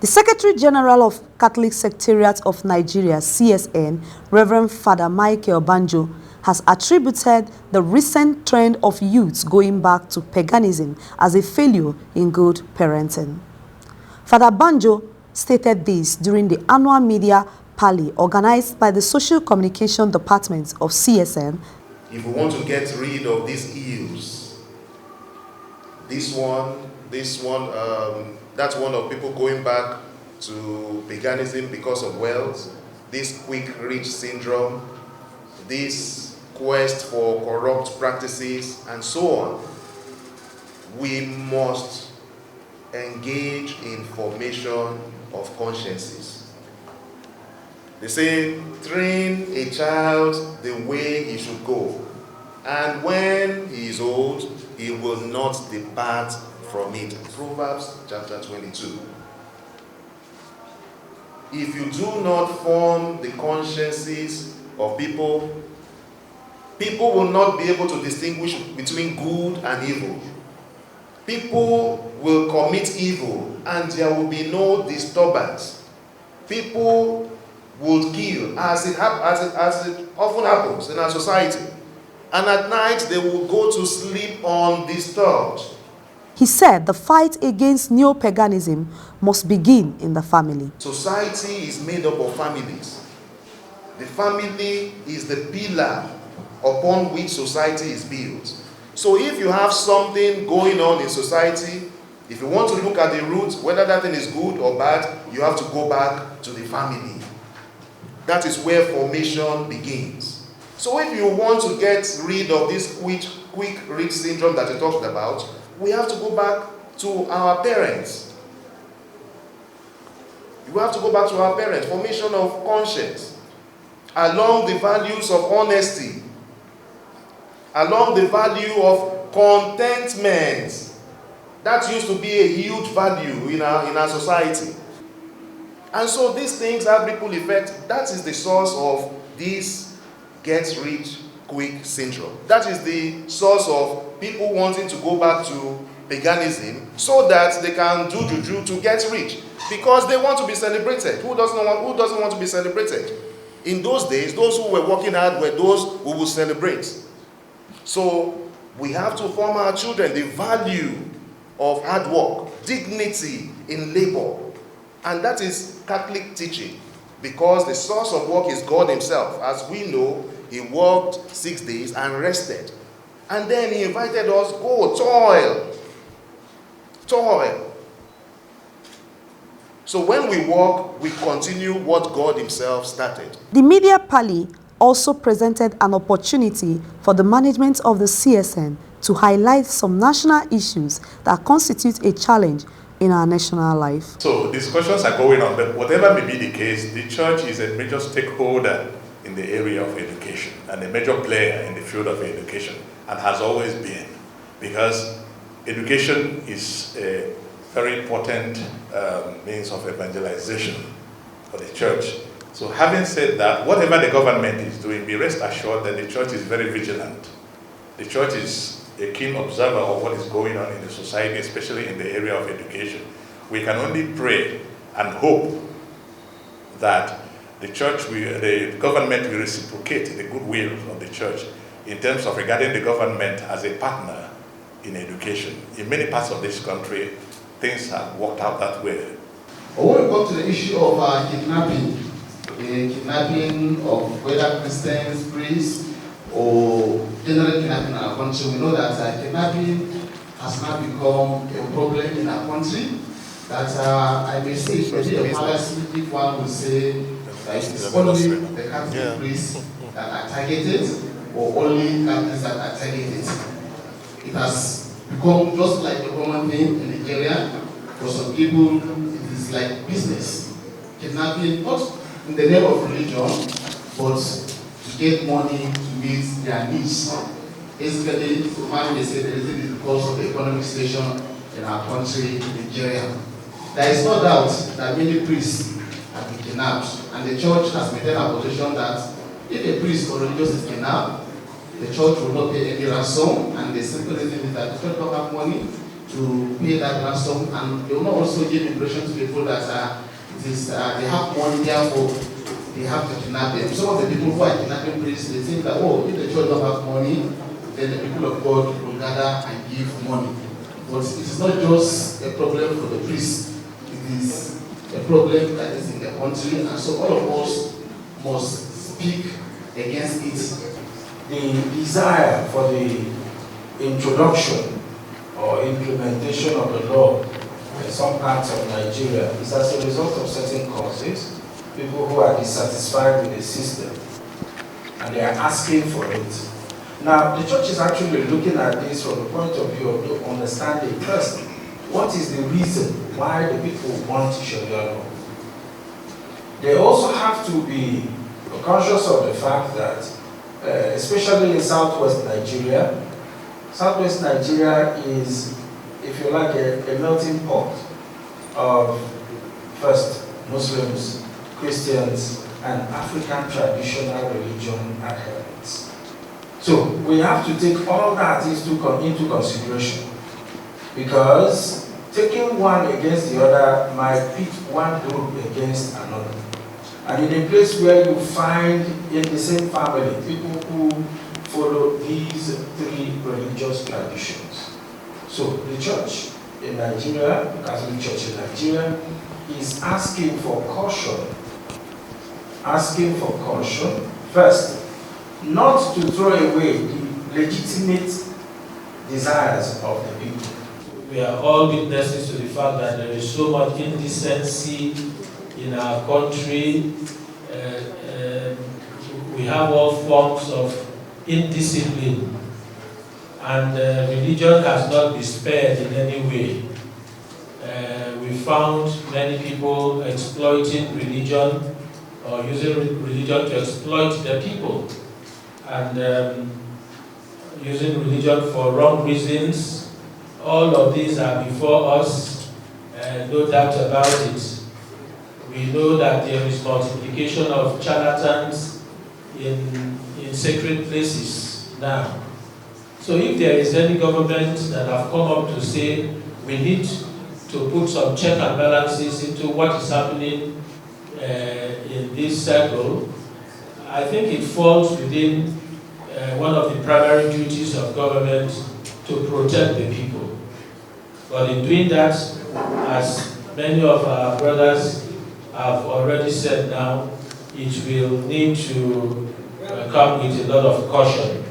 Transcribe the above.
The Secretary General of Catholic Secretariat of Nigeria, CSN, Reverend Father Michael Banjo, has attributed the recent trend of youths going back to paganism as a failure in good parenting. Father Banjo stated this during the annual media Pare organized by the Social Communication Department of CSN. If we want to get rid of these ills, that's one of people going back to paganism because of wealth, this quick rich syndrome, this quest for corrupt practices, and so on. We must engage in formation of consciences. They say, train a child the way he should go, and when he is old, he will not depart from it. Proverbs chapter 22. If you do not form the consciences of people, people will not be able to distinguish between good and evil. People will commit evil and there will be no disturbance. People would kill, as it often happens in our society. And at night they will go to sleep undisturbed. He said the fight against neo-paganism must begin in the family. Society is made up of families. The family is the pillar upon which society is built. So if you have something going on in society, if you want to look at the roots, whether that thing is good or bad, you have to go back to the family. That is where formation begins. So if you want to get rid of this quick rich syndrome that you talked about, we have to go back to our parents. You have to go back to our parents. Formation of conscience, along the values of honesty, along the value of contentment. That used to be a huge value in our society. And so these things have ripple effect. That is the source of this get rich quick syndrome. That is the source of people wanting to go back to paganism so that they can do juju to get rich, because they want to be celebrated. Who doesn't want to be celebrated? In those days, those who were working hard were those who would celebrate. So we have to form our children the value of hard work, dignity in labor, and that is Catholic teaching, because the source of work is God himself. As we know, he worked 6 days and rested. And then he invited us, go, toil. So when we work, we continue what God himself started. The media Pare also presented an opportunity for the management of the CSN to highlight some national issues that constitute a challenge in our national life. So discussions are going on, but whatever may be the case, the church is a major stakeholder in the area of education and a major player in the field of education, and has always been, because education is a very important means of evangelization for the church. So having said that, whatever the government is doing, be rest assured that the church is very vigilant. The church is a keen observer of what is going on in the society, especially in the area of education. We can only pray and hope that the government will reciprocate the goodwill of the church in terms of regarding the government as a partner in education. In many parts of this country, things have worked out that way. When we go to the issue of kidnapping, of whether Christians, priests, or general kidnapping in our country, we know that kidnapping has now become a problem in our country. That I may say maybe a fallacy if one would say that it is only the Catholic priests that are targeted, or only Catholics that are targeted. It has become just like a common thing in Nigeria. For some people, it is like business. Kidnapping, not in the name of religion, but to get money to meet their needs. Basically, one may say the reason is because of the economic situation in our country, Nigeria. There is no doubt that many priests have been kidnapped, and the church has maintained a position that if a priest or religious is kidnapped, the church will not pay any ransom, and the simple reason is that the church don't have money to pay that ransom, and they will not also give impression to people that they have money, therefore they have to kidnap them. Some of the people who are kidnapping priests, they think that, oh, if the church don't have money, then the people of God will gather and give money. But it is not just a problem for the priests, it is a problem that is in the country, and so all of us must speak against it. The desire for the introduction or implementation of the law in some parts of Nigeria is as a result of certain causes, people who are dissatisfied with the system, and they are asking for it. Now, the church is actually looking at this from the point of view of understanding first, what is the reason why the people want Sharia law? They also have to be conscious of the fact that, especially in southwest Nigeria is, if you like, a melting pot of first Muslims, Christians, and African traditional religion adherents. So we have to take all that into consideration, because taking one against the other might pit one group against another. And in a place where you find in the same family people who follow these three religious traditions. So the church in Nigeria, the Catholic Church in Nigeria, is asking for caution. First, not to throw away the legitimate desires of the people. We are all witnesses to the fact that there is so much indecency in our country. We have all forms of indiscipline, and religion has not been spared in any way. We found many people exploiting religion or using religion to exploit the people, and using religion for wrong reasons. All of these are before us, no doubt about it. We know that there is multiplication of charlatans in sacred places now. So if there is any government that have come up to say we need to put some check and balances into what is happening in this circle, I think it falls within one of the primary duties of government to protect the people. But in doing that, as many of our brothers have already said now, it will need to come with a lot of caution.